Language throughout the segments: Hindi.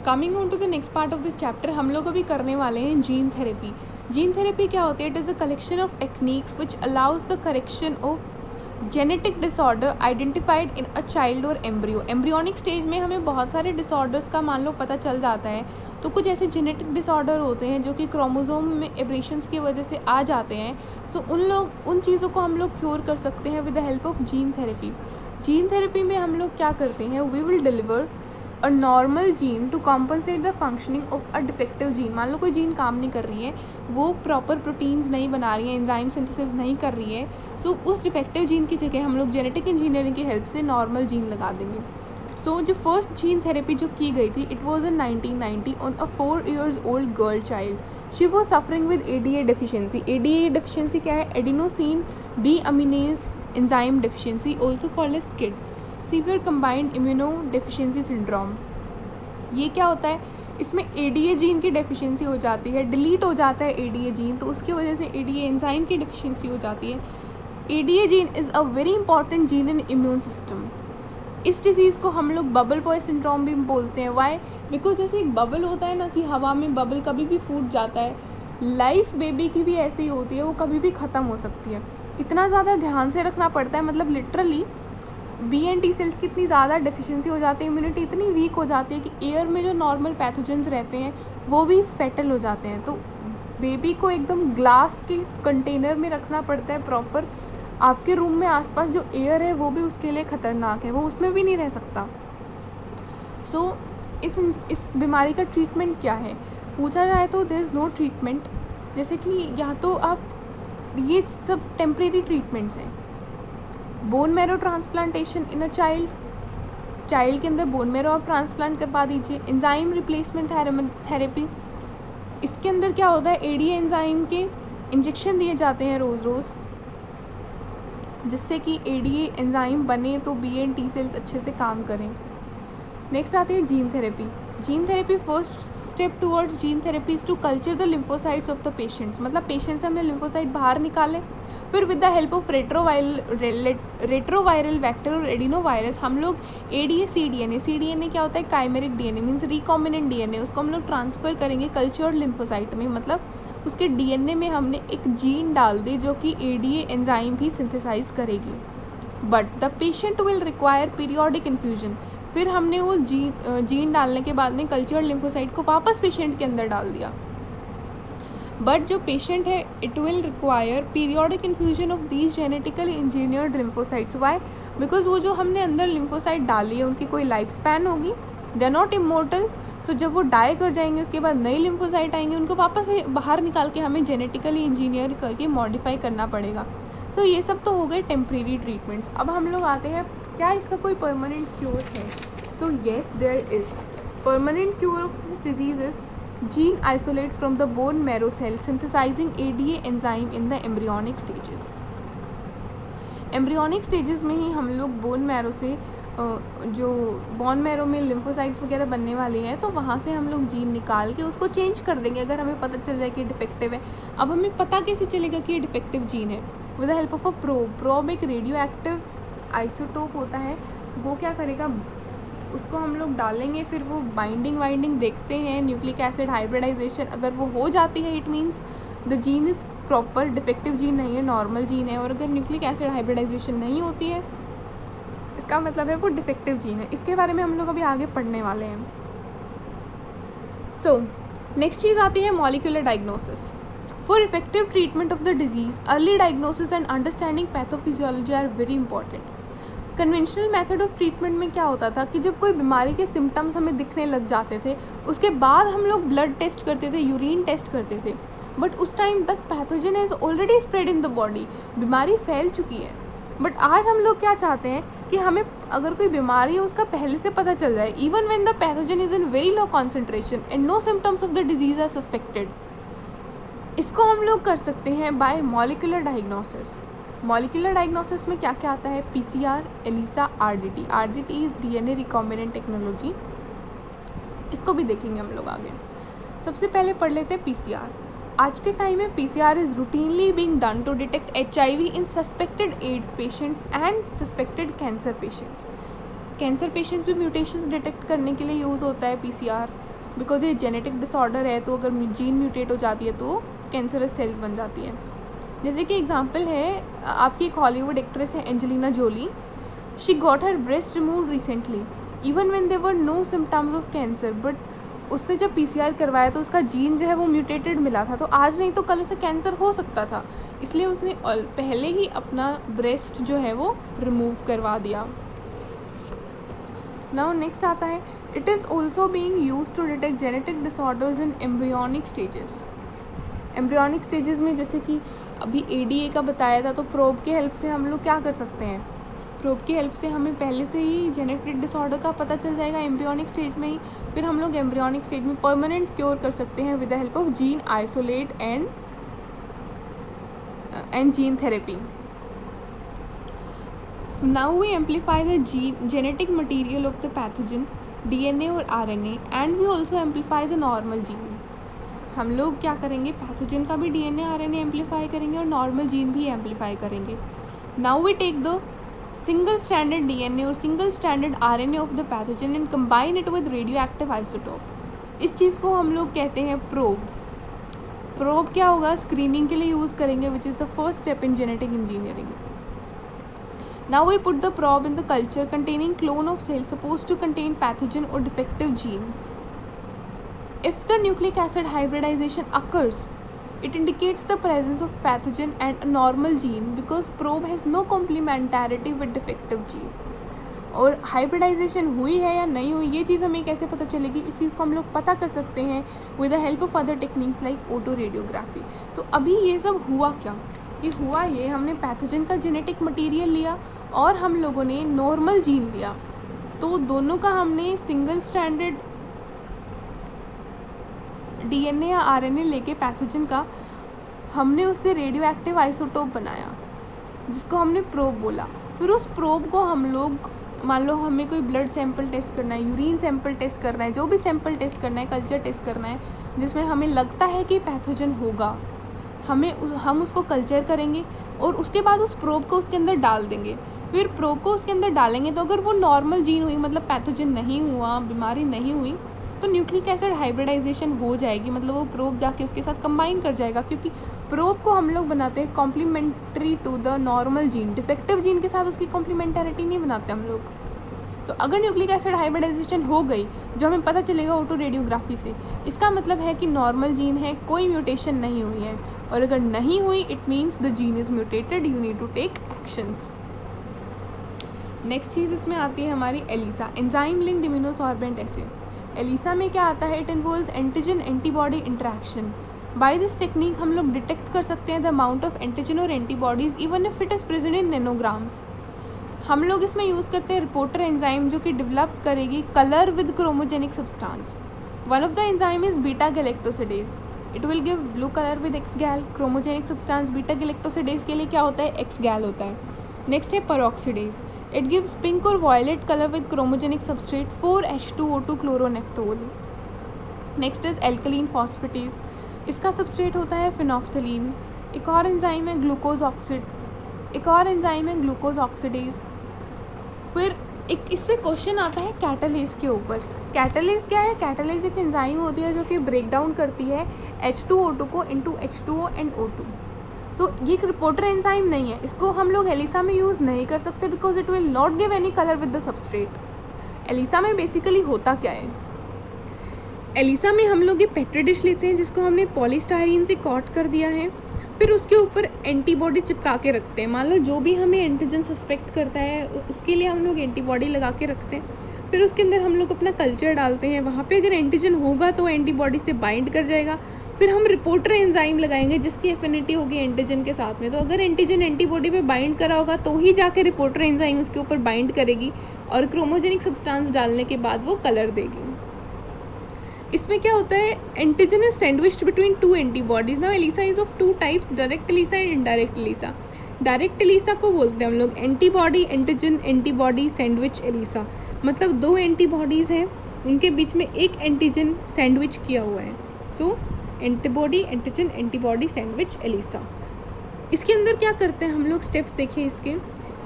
Coming on to the next part of the chapter, हम लोग अभी करने वाले हैं जीन थेरेपी। जीन थेरेपी क्या होती है? It is a collection of techniques which allows the correction of genetic disorder identified in a child और एम्ब्रियो। एम्ब्रियोनिक स्टेज में हमें बहुत सारे डिसऑर्डर्स का मान लो पता चल जाता है, तो कुछ ऐसे जेनेटिक डिसऑर्डर होते हैं जो कि क्रोमोसोम में एब्रेशंस की वजह से आ जाते हैं। सो उन चीज़ों को हम लोग क्योर कर सकते हैं with the help of gene therapy. Gene therapy में हम लोग क्या करते हैं? We will deliver a normal gene to compensate the functioning of a defective gene. मान लो कोई जीन काम नहीं कर रही है, वो प्रॉपर प्रोटीन्स नहीं बना रही है, एंजाइम सिंथेसिस नहीं कर रही है, सो उस डिफेक्टिव जीन की जगह हम लोग जेनेटिक इंजीनियरिंग की हेल्प से नॉर्मल जीन लगा देंगे। सो जो फर्स्ट जीन थेरेपी जो की गई थी, it was in 1990 on a 4 years old girl child. She was suffering with ADA deficiency. ADA deficiency क्या है? Adenosine deaminase enzyme deficiency, also called as SCID, severe combined immunodeficiency syndrome. ये क्या होता है? इसमें ADA जीन की डेफिशिएंसी हो जाती है, डिलीट हो जाता है ADA जीन, तो उसकी वजह से ADA एंजाइम की डेफिशिएंसी हो जाती है। ADA gene is a very important gene in immune system. इस डिज़ीज़ को हम लोग बबल बॉय सिंड्रोम भी बोलते हैं। वाई? बिकॉज जैसे एक बबल होता है ना, कि हवा में बबल कभी भी फूट जाता है, लाइफ बेबी की भी ऐसी ही होती है, वो कभी भी ख़त्म हो सकती है। इतना ज़्यादा ध्यान से रखना पड़ता है, मतलब literally B and T cells की इतनी ज़्यादा डेफिशिएंसी हो जाती है, इम्यूनिटी इतनी वीक हो जाती है कि एयर में जो नॉर्मल पैथोजेंस रहते हैं वो भी फेटल हो जाते हैं। तो बेबी को एकदम ग्लास के कंटेनर में रखना पड़ता है प्रॉपर। आपके रूम में आसपास जो एयर है वो भी उसके लिए ख़तरनाक है, वो उसमें भी नहीं रह सकता। सो इस बीमारी का ट्रीटमेंट क्या है? पूछा जाए तो देयर इज़ नो ट्रीटमेंट। जैसे कि या तो आप, ये सब टेम्परेरी ट्रीटमेंट्स हैं। Bone marrow transplantation in a child के अंदर बोन मैरो आप ट्रांसप्लांट करवा दीजिए। एंजाइम रिप्लेसमेंट थेरेपी, इसके अंदर क्या होता है? ADA एंजाइम के इंजेक्शन दिए जाते हैं रोज़ जिससे कि ADA एंजाइम बने तो B and T सेल्स अच्छे से काम करें। नेक्स्ट आती है gene therapy. Gene therapy first step towards gene therapy is to culture the lymphocytes of the patients. मतलब पेशेंट से हमने लिम्फोसाइट बाहर निकाले, फिर with the help of retroviral vector और एडिनोवायरस हम लोग ADA cDNA क्या होता है? Chimeric DNA means recombinant DNA, उसको हम लोग ट्रांसफ़र करेंगे कल्चर्ड लिम्फोसाइट में। मतलब उसके DNA में हमने एक जीन डाल दी जो कि ADA एंजाइम भी सिंथेसाइज करेगी। But the patient will require periodic infusion. फिर हमने वो जीन डालने के बाद में कल्चर्ड लिम्फोसाइट को वापस पेशेंट के अंदर डाल दिया। बट जो पेशेंट है, it will require periodic infusion of these genetically engineered lymphocytes. Why? Because वो जो हमने अंदर लिम्फोसाइट डाली है उनकी कोई लाइफ स्पैन होगी, दे आर नॉट इमोर्टल। सो जब वो डाई कर जाएंगे उसके बाद नई लिम्फोसाइट आएंगे, उनको वापस बाहर निकाल के हमें जेनेटिकली इंजीनियर करके मॉडिफाई करना पड़ेगा। सो ये सब तो हो गए टेम्प्रेरी ट्रीटमेंट्स। अब हम लोग आते हैं, क्या इसका कोई परमानेंट क्योर है? So yes, there is. Permanent cure of this disease is gene isolate from the bone marrow cell synthesizing ADA enzyme in the embryonic stages। Embryonic stages में ही हम लोग बोन मैरो से जो बोन मैरो में लिम्फोसाइट्स वगैरह बनने वाली है, तो वहाँ से हम लोग जीन निकाल के उसको चेंज कर देंगे अगर हमें पता चल जाए कि डिफेक्टिव है। अब हमें पता कैसे चलेगा कि ये डिफेक्टिव जीन है? With the help of a probe एक रेडियो एक्टिव आइसोटोप होता है, वो क्या करेगा? उसको हम लोग डालेंगे, फिर वो बाइंडिंग देखते हैं, न्यूक्लिक एसिड हाइब्रिडाइजेशन अगर वो हो जाती है, it means the gene is proper, defective gene नहीं है, नॉर्मल जीन है। और अगर न्यूक्लिक एसिड हाइब्रिडाइजेशन नहीं होती है, इसका मतलब है वो डिफेक्टिव जीन है। इसके बारे में हम लोग अभी आगे पढ़ने वाले हैं। सो नेक्स्ट चीज़ आती है molecular diagnosis. For effective treatment of the disease, early diagnosis and understanding pathophysiology are very important. Conventional method of treatment में क्या होता था कि जब कोई बीमारी के सिम्टम्स हमें दिखने लग जाते थे, उसके बाद हम लोग ब्लड टेस्ट करते थे, यूरिन टेस्ट करते थे। बट उस टाइम तक pathogen is already spread in the body, बीमारी फैल चुकी है। बट आज हम लोग क्या चाहते हैं कि हमें अगर कोई बीमारी है उसका पहले से पता चल जाए, even when the pathogen is in very low concentration and no symptoms of the disease are suspected. इसको हम लोग कर सकते हैं by molecular diagnosis. Molecular diagnosis में क्या क्या आता है? PCR, ELISA, RDT। RDT is DNA recombinant technology, इसको भी देखेंगे हम लोग आगे। सबसे पहले पढ़ लेते हैं PCR। आज के टाइम में PCR is routinely being done to detect HIV in suspected AIDS patients and suspected cancer patients. Cancer patients भी म्यूटेशंस डिटेक्ट करने के लिए यूज़ होता है PCR। बिकॉज ये जेनेटिक डिसऑर्डर है, तो अगर जीन म्यूटेट हो जाती है तो कैंसरस सेल्स बन जाती है। जैसे कि एग्जांपल है, आपकी एक हॉलीवुड एक्ट्रेस है Angelina Jolie. She got her breast removed recently even when there were no symptoms of cancer, but उसने जब PCR करवाया तो उसका जीन जो है वो म्यूटेटेड मिला था, तो आज नहीं तो कल उसे कैंसर हो सकता था, इसलिए उसने पहले ही अपना ब्रेस्ट जो है वो रिमूव करवा दिया। नाउ नेक्स्ट आता है, it is also being used to detect genetic disorders in embryonic stages. Embryonic stages में जैसे कि अभी ADA का बताया था, तो प्रोब की हेल्प से हम लोग क्या कर सकते हैं, प्रोब की हेल्प से हमें पहले से ही जेनेटिक डिसऑर्डर का पता चल जाएगा एम्ब्रियोनिक स्टेज में ही, फिर हम लोग एम्ब्रियोनिक स्टेज में परमानेंट क्योर कर सकते हैं with the help of gene isolate and gene therapy. Now we amplify the genetic material of the pathogen, DNA और RNA, and we also amplify the normal gene. हम लोग क्या करेंगे, पैथोजन का भी DNA RNA एम्पलीफाई करेंगे और नॉर्मल जीन भी एम्पलीफाई करेंगे। Now we take the single stranded DNA और single stranded RNA of the pathogen and combine it with radioactive isotope। इस चीज़ को हम लोग कहते हैं प्रोब। प्रोब क्या होगा, स्क्रीनिंग के लिए यूज़ करेंगे, which is the first step in genetic engineering. Now we put the probe in the culture containing clone of cells supposed to contain pathogen or defective gene. If the nucleic acid hybridization occurs, it indicates the presence of pathogen and a normal gene because probe has no complementarity with defective gene. और हाइब्रिडाइजेशन हुई है या नहीं हुई, ये चीज़ हमें कैसे पता चलेगी, इस चीज़ को हम लोग पता कर सकते हैं with the help of other techniques like auto radiography. तो अभी ये सब हुआ क्या, कि हुआ ये, हमने पैथोजन का जेनेटिक मटेरियल लिया और हम लोगों ने नॉर्मल जीन लिया, तो दोनों का हमने सिंगल स्ट्रैंडेड DNA या RNA लेके पैथोजन का हमने उससे रेडियो एक्टिव आइसोटोप बनाया जिसको हमने प्रोब बोला। फिर उस प्रोब को हम लोग, मान लो हमें कोई ब्लड सैंपल टेस्ट करना है, यूरिन सैंपल टेस्ट करना है, जो भी सैंपल टेस्ट करना है, कल्चर टेस्ट करना है जिसमें हमें लगता है कि पैथोजन होगा, हम उसको कल्चर करेंगे और उसके बाद उस प्रोब को उसके अंदर डाल देंगे। फिर प्रोब को उसके अंदर डालेंगे तो अगर वो नॉर्मल जीन हुई, मतलब पैथोजन नहीं हुआ, बीमारी नहीं हुई, तो न्यूक्लिक एसिड हाइब्रिडाइजेशन हो जाएगी, मतलब वो प्रोब जाके उसके साथ कंबाइन कर जाएगा, क्योंकि प्रोब को हम लोग बनाते हैं complementary to the normal gene, defective gene के साथ उसकी कॉम्प्लीमेंटैरिटी नहीं बनाते हम लोग। तो अगर न्यूक्लिक एसिड हाइब्रिडाइजेशन हो गई, जो हमें पता चलेगा ऑटो रेडियोग्राफी से, इसका मतलब है कि नॉर्मल जीन है, कोई म्यूटेशन नहीं हुई है, और अगर नहीं हुई it means the gene is mutated, you need to take actions. Next चीज़ इसमें आती है हमारी ELISA, enzyme linked immunosorbent acid. ELISA में क्या आता है, it involves antigen antibody interaction. By this technique हम लोग डिटेक्ट कर सकते हैं द अमाउंट ऑफ एंटीजन और antibodies even if it is present in nanograms. हम लोग इसमें यूज़ करते हैं रिपोर्टर एंजाइम, जो कि डेवलप करेगी colour with chromogenic substance. One of the enzyme is beta galactosidase, it will give blue colour with x गैल। क्रोमोजेनिक सब्सटेंस बीटा गैलेक्टोसिडेज के लिए क्या होता है, एक्स गैल होता है। नेक्स्ट है पेरोक्सिडेज, इट गिव्स पिंक और violet colour with chromogenic substrate 4H2O2 chloronaphthol. Next is alkaline phosphatase, इसका सबस्ट्रेट होता है फिनोफ्थलीन। एक और एंजाइम है ग्लूकोज ऑक्सीडेज। फिर एक इसमें क्वेश्चन आता है कैटालेज के ऊपर। कैटालेज क्या है, कैटालेज एक एंजाइम होती है जो कि ब्रेक डाउन करती है H2O2 को इंटू H2O एंड O2। सो ये एक रिपोर्टर एंजाइम नहीं है, इसको हम लोग एलिसा में यूज़ नहीं कर सकते because it will not give any colour with the substrate. ELISA में बेसिकली होता क्या है, एलिसा में हम लोग ये पेट्री डिश लेते हैं जिसको हमने पॉलीस्टायरीन से कॉट कर दिया है, फिर उसके ऊपर एंटीबॉडी चिपका के रखते हैं। मान लो जो भी हमें एंटीजन सस्पेक्ट करता है उसके लिए हम लोग एंटीबॉडी लगा के रखते हैं, फिर उसके अंदर हम लोग अपना कल्चर डालते हैं, वहाँ पे अगर एंटीजन होगा तो एंटीबॉडी से बाइंड कर जाएगा, फिर हम रिपोर्टर एंजाइम लगाएंगे जिसकी एफिनिटी होगी एंटीजन के साथ में। तो अगर एंटीजन एंटीबॉडी पे बाइंड करा होगा तो ही जाके रिपोर्टर एंजाइम उसके ऊपर बाइंड करेगी और क्रोमोजेनिक सब्सटेंस डालने के बाद वो कलर देगी। इसमें क्या होता है, antigen is sandwiched between two antibodies. Now ELISA is of two types, direct ELISA and indirect ELISA. Direct ELISA को बोलते हैं हम लोग antibody antigen antibody sandwich ELISA, मतलब दो एंटीबॉडीज़ हैं उनके बीच में एक एंटीजन सैंडविच किया हुआ है। So antibody antigen antibody sandwich ELISA. इसके अंदर क्या करते हैं हम लोग, स्टेप्स देखिए इसके।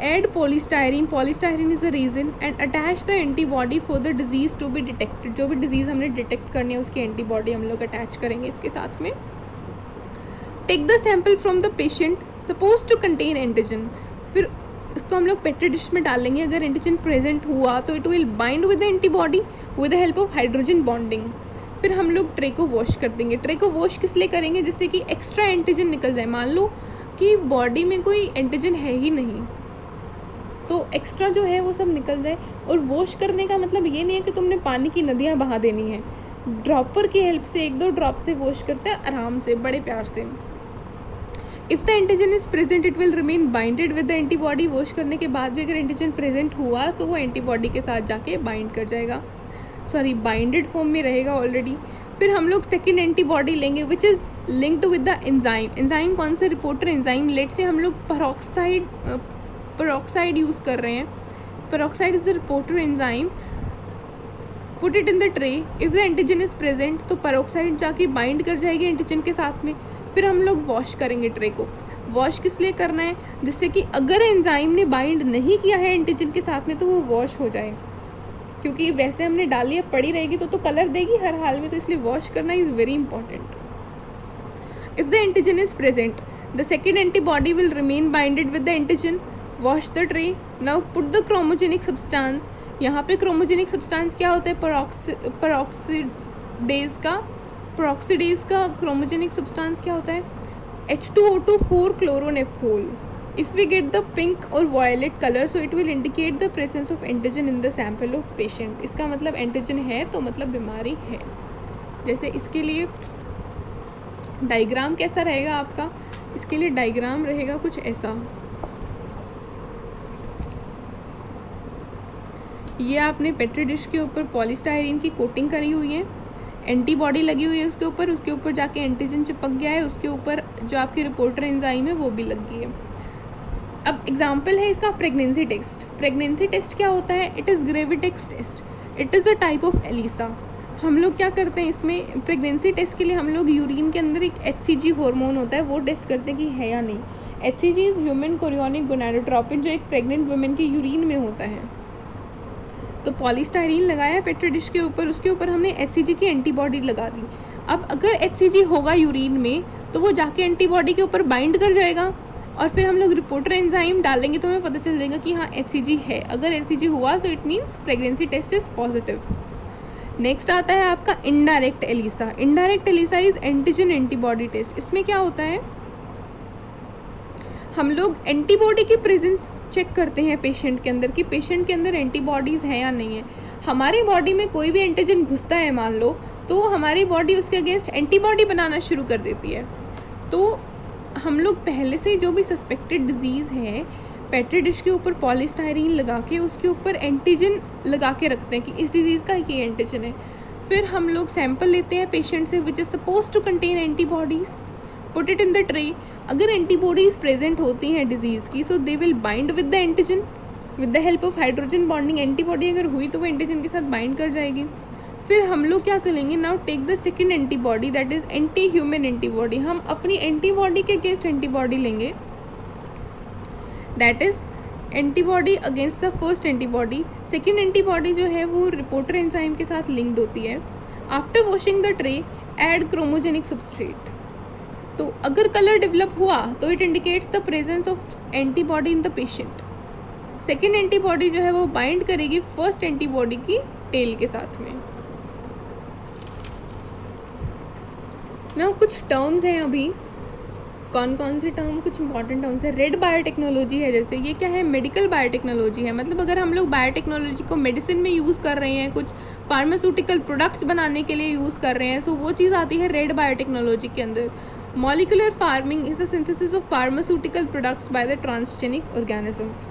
add polystyrene, polystyrene is a resin, and attach the antibody for the disease to be detected. जो भी disease हमने detect करनी है उसकी antibody हम लोग attach करेंगे इसके साथ में. Take the sample from the patient supposed to contain antigen. फिर इसको हम लोग पेट्री डिश में डालेंगे. अगर एंटीजन प्रेजेंट हुआ तो it will bind with the antibody with the help of hydrogen bonding. फिर हम लोग ट्रे को वॉश कर देंगे. ट्रे को वॉश किस लिए करेंगे? जिससे कि एक्स्ट्रा एंटीजन निकल जाए. मान लो कि बॉडी में कोई एंटीजन है ही नहीं तो एक्स्ट्रा जो है वो सब निकल जाए. और वॉश करने का मतलब ये नहीं है कि तुमने पानी की नदियाँ बहा देनी है. ड्रॉपर की हेल्प से 1-2 ड्रॉप से वॉश करते हैं आराम से, बड़े प्यार से. If the antigen is present it will remain binded with the antibody. Wash करने के बाद भी अगर एंटीजन प्रेजेंट हुआ तो वो एंटीबॉडी के साथ जाके बाइंड कर जाएगा. सॉरी, बाइंडेड फॉर्म में रहेगा ऑलरेडी. फिर हम लोग सेकेंड एंटीबॉडी लेंगे which is linked with the enzyme. Enzyme कौन से? Reporter enzyme. लेट से हम लोग पेरोक्साइड यूज़ कर रहे हैं. Peroxide is the reporter enzyme. Put it in the tray. If the antigen is present तो पेरोक्साइड जाके बाइंड कर जाएगी एंटीजन के साथ में. फिर हम लोग वॉश करेंगे ट्रे को. वॉश किस लिए करना है? जिससे कि अगर एंजाइम ने बाइंड नहीं किया है एंटीजन के साथ में तो वो वॉश हो जाए. क्योंकि वैसे हमने डाली है, पड़ी रहेगी तो कलर देगी हर हाल में, तो इसलिए वॉश करना is very important. If the antigen is present the second antibody will remain binded with the antigen. Wash the tray. Now put the chromogenic substance. यहाँ पे क्रोमोजेनिक सब्सटेंस क्या होता है? पेरोक्सीडेज का क्रोमोजेनिक सब्सटेंस क्या होता है? H2O2 4 क्लोरोनेफ्थोल. If we get the pink or violet color so it will indicate the presence of antigen in the sample of patient. इसका मतलब एंटीजन है तो मतलब बीमारी है. जैसे इसके लिए डायग्राम कैसा रहेगा आपका? इसके लिए डायग्राम रहेगा कुछ ऐसा. ये आपने पेट्री डिश के ऊपर पॉलीस्टायरीन की कोटिंग करी हुई है. एंटीबॉडी लगी हुई है उसके ऊपर जाके एंटीजन चिपक गया है. उसके ऊपर जो आपकी रिपोर्टर एंजाइम है वो भी लग गई है. अब एग्जाम्पल है इसका प्रेगनेंसी टेस्ट. प्रेगनेंसी टेस्ट क्या होता है? It is Gravindex test. It is a type of ELISA. हम लोग क्या करते हैं इसमें प्रेगनेंसी टेस्ट के लिए? हम लोग यूरिन के अंदर एक HCG हार्मोन होता है वो टेस्ट करते हैं कि है या नहीं. HCG is human chorionic gonadotropin जो एक प्रेग्नेंट वुमेन के यूरिन में होता है. तो पॉलीस्टायरीन लगाया है पेट्री डिश के ऊपर, उसके ऊपर हमने HCG की एंटीबॉडी लगा दी. अब अगर HCG होगा यूरिन में तो वो जाके एंटीबॉडी के ऊपर बाइंड कर जाएगा और फिर हम लोग रिपोर्टर एंजाइम डालेंगे तो हमें पता चल जाएगा कि हाँ HCG है. अगर HCG हुआ तो it means pregnancy test is positive. Next आता है आपका indirect ELISA. Indirect ELISA is antigen antibody test. इसमें क्या होता है? हम लोग एंटीबॉडी की प्रेजेंस चेक करते हैं पेशेंट के अंदर कि पेशेंट के अंदर एंटीबॉडीज़ हैं या नहीं है. हमारी बॉडी में कोई भी एंटीजन घुसता है मान लो तो हमारी बॉडी उसके अगेंस्ट एंटीबॉडी बनाना शुरू कर देती है. तो हम लोग पहले से जो भी सस्पेक्टेड डिजीज़ है पेट्री डिश के ऊपर पॉलीस्टायरीन लगा के उसके ऊपर एंटीजन लगा के रखते हैं कि इस डिज़ीज़ का ये एंटीजन है. फिर हम लोग सैंपल लेते हैं पेशेंट से which is suppose to contain antibodies. Put it in the tray. अगर एंटीबॉडीज़ प्रेजेंट होती हैं डिजीज़ की so they will bind with the antigen with the help of hydrogen bonding. Antibody अगर हुई तो वो एंटीजन के साथ बाइंड कर जाएगी. फिर हम लोग क्या करेंगे? Now take the second antibody that is anti human antibody. हम अपनी एंटीबॉडी के अगेंस्ट एंटीबॉडी लेंगे that is antibody against the first antibody. Second antibody जो है वो रिपोर्टर एंजाइम के साथ लिंक्ड होती है. After washing the tray add chromogenic substrate. तो अगर कलर डेवलप हुआ तो it indicates the presence of antibody in the patient. Second antibody जो है वो बाइंड करेगी फर्स्ट एंटीबॉडी की टेल के साथ में. ना कुछ टर्म्स हैं अभी. कौन कौन से टर्म? कुछ इंपॉर्टेंट टर्म्स है. रेड बायोटेक्नोलॉजी है. जैसे ये क्या है? मेडिकल बायोटेक्नोलॉजी है. मतलब अगर हम लोग बायोटेक्नोलॉजी को मेडिसिन में यूज़ कर रहे हैं, कुछ फार्मास्यूटिकल प्रोडक्ट्स बनाने के लिए यूज़ कर रहे हैं, सो वो चीज़ आती है रेड बायोटेक्नोलॉजी के अंदर. Molecular farming is the synthesis of pharmaceutical products by the transgenic organisms.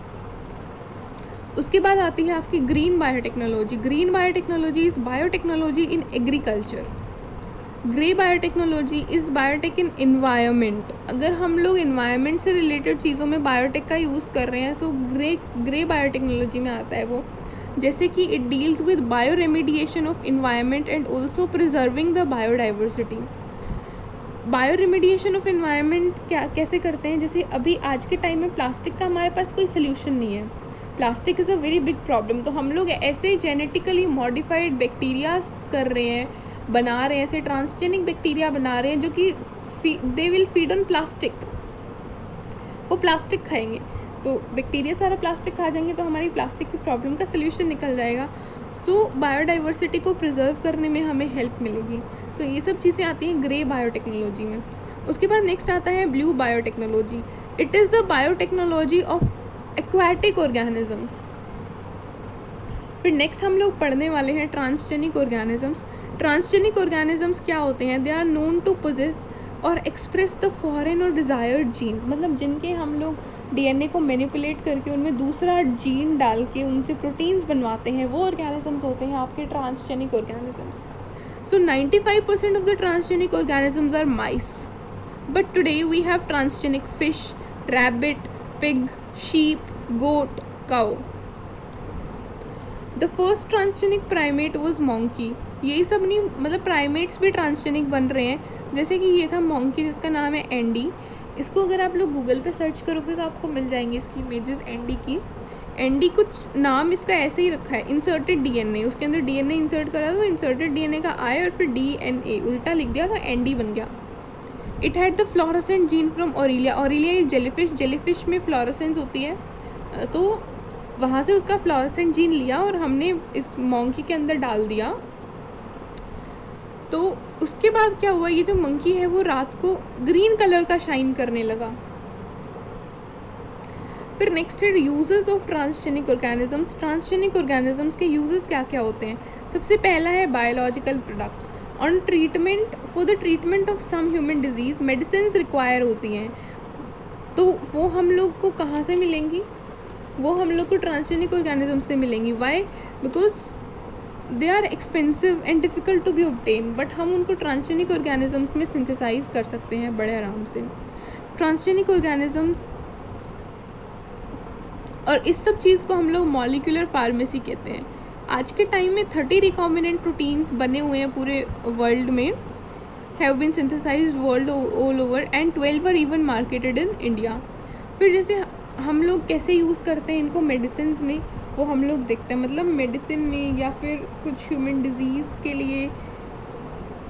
उसके बाद आती है आपकी green biotechnology. Green biotechnology is biotechnology in agriculture. Grey biotechnology is biotech in environment. अगर हम लोग इन्वायरमेंट से रिलेटेड चीज़ों में बायोटेक का यूज़ कर रहे हैं तो ग्रे बायोटेक्नोलॉजी में आता है वो. जैसे कि it deals with bio remediation of environment and also preserving the biodiversity. Bio remediation of environment क्या कैसे करते हैं, जैसे अभी आज के टाइम में प्लास्टिक का हमारे पास कोई सोल्यूशन नहीं है, plastic is a very big problem, तो हम लोग ऐसे जेनेटिकली मॉडिफाइड बैक्टीरियाज कर रहे हैं, बना रहे हैं, ऐसे ट्रांसजेनिक बैक्टीरिया बना रहे हैं जो कि they will feed on plastic, वो प्लास्टिक खाएंगे, तो बैक्टीरिया सारा प्लास्टिक खा जाएंगे, तो हमारी प्लास्टिक की प्रॉब्लम का सल्यूशन निकल जाएगा। सो बायोडाइवर्सिटी को प्रिजर्व करने में हमें हेल्प मिलेगी। सो ये सब चीज़ें आती हैं ग्रे बायोटेक्नोलॉजी में। उसके बाद नेक्स्ट आता है blue biotechnology. It is the biotechnology of aquatic organisms. फिर नेक्स्ट हम लोग पढ़ने वाले हैं ट्रांसजेनिक ऑर्गेनिजम्स। ट्रांसजेनिक ऑर्गेनिजम्स क्या होते हैं? They are known to possess और एक्सप्रेस द फॉरेन और डिज़ायर्ड जीन्स, मतलब जिनके हम लोग डीएनए को मैनिपुलेट करके उनमें दूसरा जीन डाल के उनसे प्रोटीन्स बनवाते हैं, वो ऑर्गेनिजम्स होते हैं आपके transgenic organisms. So 95% of the transgenic organisms are mice, but today we have transgenic fish, rabbit, pig, sheep, goat, cow. The first transgenic primate was monkey. यही सब नहीं, मतलब प्राइमेट्स भी ट्रांसजेनिक बन रहे हैं, जैसे कि ये था मॉन्की जिसका नाम है एंडी। इसको अगर आप लोग गूगल पे सर्च करोगे तो आपको मिल जाएंगे इसकी इमेजेस एंडी की। एंडी कुछ नाम इसका ऐसे ही रखा है, इंसर्टेड डीएनए, उसके अंदर डीएनए इंसर्ट करा तो इंसर्टेड डीएनए का आई और फिर डीएनए उल्टा लिख दिया तो एंडी बन गया। It had the fluorescent gene from Aurelia. Aurelia jellyfish, jellyfish में फ्लोरोसेंस होती है, तो वहाँ से उसका फ्लोरोसेंट जीन लिया और हमने इस मॉन्की के अंदर डाल दिया। तो उसके बाद क्या हुआ, ये जो मंकी है वो रात को ग्रीन कलर का शाइन करने लगा। फिर नेक्स्ट है uses of transgenic organisms. Transgenic organisms के यूजेस क्या क्या होते हैं? सबसे पहला है biological products. On treatment, for the treatment of some human disease medicine require होती हैं, तो वो हम लोग को कहाँ से मिलेंगी? वो हम लोग को ट्रांसजेनिक ऑर्गेनिजम्स से मिलेंगी। Why? Because they are expensive and difficult to be obtain, but हम उनको ट्रांसजेनिक ऑर्गेनिजम्स में सिंथेसाइज कर सकते हैं बड़े आराम से। ट्रांसजेनिक ऑर्गेनिजम्स, और इस सब चीज़ को हम लोग मॉलिक्यूलर फार्मेसी कहते हैं। आज के टाइम में 30 रिकॉम्बिनेंट प्रोटीन्स बने हुए हैं पूरे वर्ल्ड में, have been synthesized world all over, and 12 are even marketed in India. फिर जैसे हम लोग कैसे यूज़ करते हैं इनको मेडिसिन में, वो हम लोग देखते हैं, मतलब मेडिसिन में या फिर कुछ ह्यूमन डिजीज़ के लिए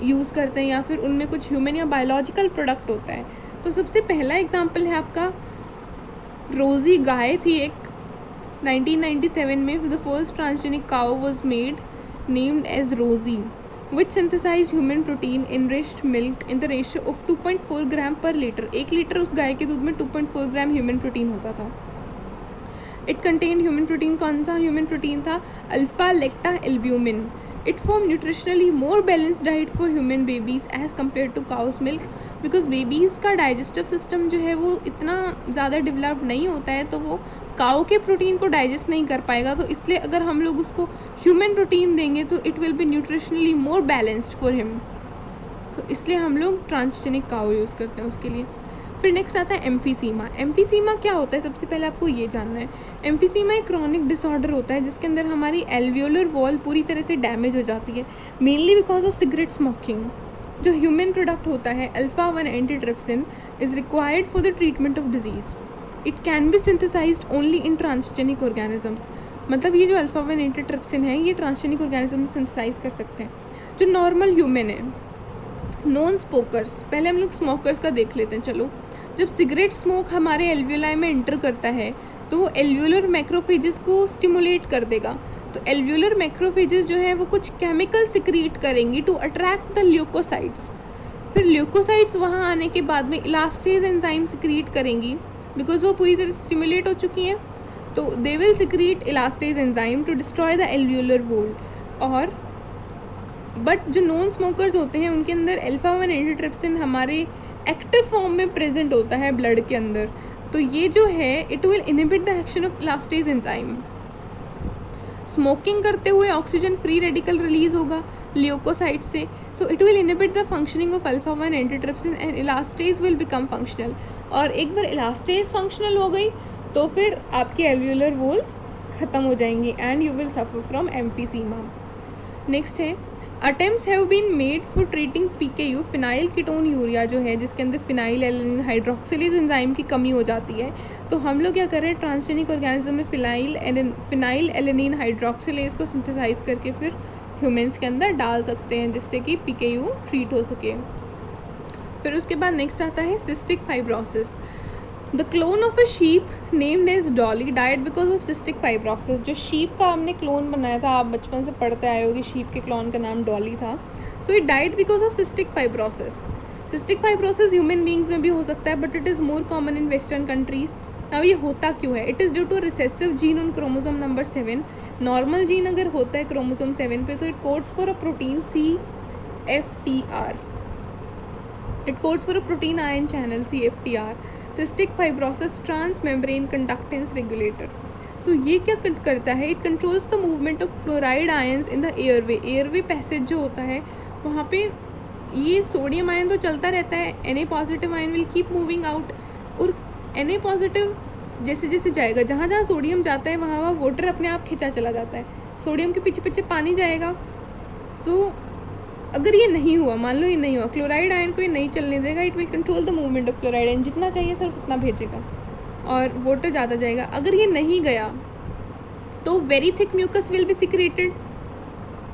यूज़ करते हैं, या फिर उनमें कुछ ह्यूमन या बायोलॉजिकल प्रोडक्ट होता है। तो सबसे पहला एग्जांपल है आपका रोज़ी गाय थी एक, 1997 में the first transgenic cow was made named as Rosie, which synthesize human protein enriched milk in the ratio of 2.4 gram per litre. 1 litre उस गाय के दूध में 2.4 ग्राम ह्यूमन प्रोटीन होता था। इट कंटेन ह्यूमन प्रोटीन, कौन सा ह्यूमन प्रोटीन था? Alpha lactalbumin. It form nutritionally more balance diet for human babies as compare to cows milk, because babies का डाइजेस्टिव सिस्टम जो है वो इतना ज़्यादा डेवलप्ड नहीं होता है, तो वो काऊ के प्रोटीन को डाइजेस्ट नहीं कर पाएगा, तो इसलिए अगर हम लोग उसको ह्यूमन प्रोटीन देंगे तो it will be nutritionally more balanced for him, तो इसलिए हम लोग ट्रांसजेनिक काऊ यूज़ करते हैं उसके लिए। फिर नेक्स्ट आता है एम्फीसीमा। एम्फीसीमा क्या होता है? सबसे पहले आपको ये जानना है। एम्फीसीमा एक क्रॉनिक डिसऑर्डर होता है जिसके अंदर हमारी एल्वियोलर वॉल पूरी तरह से डैमेज हो जाती है, mainly because of cigarette smoking. जो ह्यूमन प्रोडक्ट होता है alpha one antitrypsin is required for the treatment of disease. It can be synthesized only in transgenic organisms. मतलब ये जो अल्फा-1 एंटीट्रिप्सिन है ये ट्रांसजेनिक ऑर्गेनिज्म में सिंथेसाइज कर सकते हैं। जो नॉर्मल ह्यूमन है, नॉन स्मोकर्स, पहले हम लोग स्मोकर्स का देख लेते हैं। चलो, जब सिगरेट स्मोक हमारे एल्वियोलाई में एंटर करता है तो वो एल्वियोलर मैक्रोफेजेस को स्टिमुलेट कर देगा। तो एल्वियोलर मैक्रोफेजेस जो है वो कुछ केमिकल सिक्रीट करेंगी टू अट्रैक्ट द ल्यूकोसाइट्स। फिर ल्यूकोसाइट्स वहाँ आने के बाद में इलास्टेज एंजाइम सिक्रीट करेंगी, बिकॉज वो पूरी तरह स्टिमुलेट हो चुकी हैं, तो they will secrete elastase enzyme to destroy the alveolar wall. और बट जो नॉन स्मोकर्स होते हैं उनके अंदर अल्फा-1 एंटीट्रिप्सिन हमारे एक्टिव फॉर्म में प्रेजेंट होता है ब्लड के अंदर, तो ये जो है it will inhibit the action of elastase enzyme. Smoking करते हुए ऑक्सीजन फ्री रेडिकल रिलीज होगा ल्यूकोसाइट से, so it will inhibit the functioning of अल्फा-1 antitrypsin and elastase will become functional. और एक बार इलास्टेज फंक्शनल हो गई तो फिर आपकी एल्वियोलर वॉल्स ख़त्म हो जाएंगी and you will suffer from emphysema. Next है attempts have been made for treating PKU, phenylketonuria जो है, जिसके अंदर फिनाइल एलेनिन हाइड्रोक्सिलेज एंजाइम की कमी हो जाती है। तो हम लोग क्या कर रहे हैं, ट्रांसजेनिक ऑर्गेनिज्म में फिनाइल एलेनिन हाइड्रोक्सिलेज को सिंथेसाइज करके फिर ह्यूमन्स के अंदर डाल सकते हैं, जिससे कि PKU ट्रीट हो सके। फिर उसके बाद नेक्स्ट आता है cystic fibrosis. The clone of a sheep named as Dolly died because of cystic fibrosis. जो शीप का हमने क्लोन बनाया था, आप बचपन से पढ़ते आए हो कि शीप के क्लोन का नाम डॉली था। So it died because of cystic fibrosis. Cystic fibrosis human beings में भी हो सकता है, but it is more common in western countries. अब ये होता क्यों है? It is due to recessive gene on chromosome number 7। Normal gene अगर होता है क्रोमोसोम 7 पे, तो it codes for a protein CFTR। It codes for a protein ion channel CFTR। Cystic fibrosis trans membrane conductance regulator. So ये क्या करता है? It controls the movement of fluoride ions in the airway. Airway passage जो होता है वहाँ पे ये सोडियम आयन तो चलता रहता है, Na positive ion will keep moving out, और Na पॉजिटिव जैसे जैसे जाएगा, जहाँ जहाँ सोडियम जाता है वहाँ वहाँ वाटर अपने आप खिंचा चला जाता है, सोडियम के पीछे पीछे पानी जाएगा। सो अगर ये नहीं हुआ, मान लो ये नहीं हुआ, क्लोराइड आयन को ये नहीं चलने देगा, it will control the movement of chloride ion, जितना चाहिए सिर्फ उतना भेजेगा और वाटर ज़्यादा जाएगा। अगर ये नहीं गया तो very thick mucus will be secreted.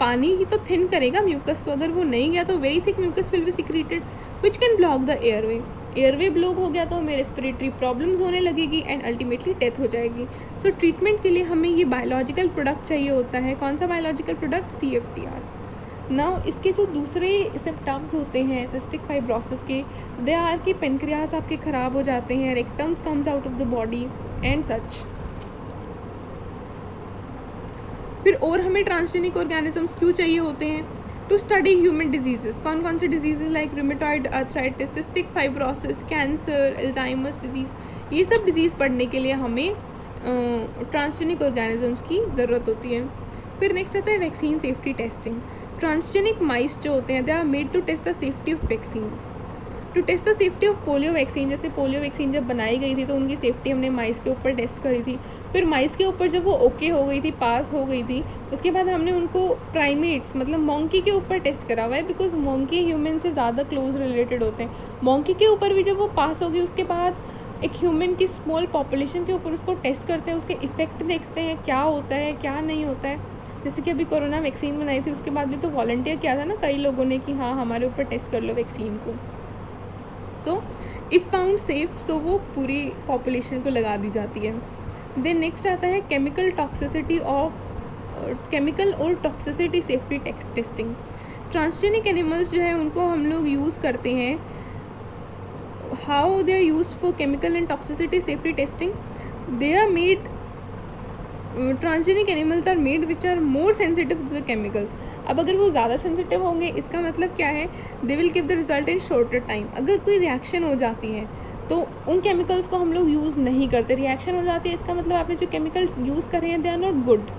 पानी ही तो थिन करेगा म्यूकस को, अगर वो नहीं गया तो very thick mucus will be secreted which can block the airway. Airway block हो गया तो हमें रेस्पिरेटरी प्रॉब्लम्स होने लगेगी एंड अल्टीमेटली डेथ हो जाएगी। सो ट्रीटमेंट के लिए हमें ये बायोलॉजिकल प्रोडक्ट चाहिए होता है। कौन सा बायोलॉजिकल प्रोडक्ट? CFTR। नाउ इसके जो दूसरे सिम्टम्स होते हैं सिस्टिक फाइब्रोसिस के, दे आर कि पेनक्रियास आपके ख़राब हो जाते हैं, rectums comes out of the body and such. फिर और हमें ट्रांसजेनिक ऑर्गेनिजम्स क्यों चाहिए होते हैं? To study human diseases. कौन कौन से diseases like rheumatoid arthritis, cystic fibrosis, cancer, Alzheimer's disease, ये सब डिजीज़ पढ़ने के लिए हमें ट्रांसजेनिक ऑर्गेनिजम्स की ज़रूरत होती है। फिर नेक्स्ट आता है vaccine safety testing. Transgenic mice जो होते हैं, they are made to test the safety of vaccines, to test the safety of polio vaccine. जैसे पोलियो वैक्सीन जब बनाई गई थी तो उनकी सेफ्टी हमने माइस के ऊपर टेस्ट करी थी। फिर माइस के ऊपर जब वो ओके हो गई थी, पास हो गई थी, उसके बाद हमने उनको प्राइमेट्स मतलब मोंकी के ऊपर टेस्ट करा हुआ है, बिकॉज मोंकी ह्यूमन से ज़्यादा क्लोज रिलेटेड होते हैं। मोंकी के ऊपर भी जब वो पास होगी, उसके बाद एक ह्यूमन की स्मॉल पॉपुलेशन के ऊपर उसको टेस्ट करते हैं, उसके इफ़ेक्ट देखते हैं क्या होता है क्या नहीं होता है। जैसे कि अभी कोरोना वैक्सीन बनाई थी, उसके बाद भी तो वॉलंटियर किया था ना कई लोगों ने कि हाँ हमारे ऊपर टेस्ट कर लो वैक्सीन को। सो इफ़ फाउंड सेफ, सो वो पूरी पॉपुलेशन को लगा दी जाती है। देन नेक्स्ट आता है केमिकल और toxicity safety testing. Transgenic animals जो है उनको हम लोग यूज़ करते हैं। How they are used for chemical and toxicity safety testing? They are made transgenic animals are made which are more sensitive to the chemicals. अब अगर वो ज़्यादा सेंसिटिव होंगे, इसका मतलब क्या है? They will give the result in shorter time. अगर कोई रिएक्शन हो जाती है तो उन केमिकल्स को हम लोग यूज़ नहीं करते। रिएक्शन हो जाती है, इसका मतलब आपने जो केमिकल यूज़ करे हैं दे आर नॉट गुड।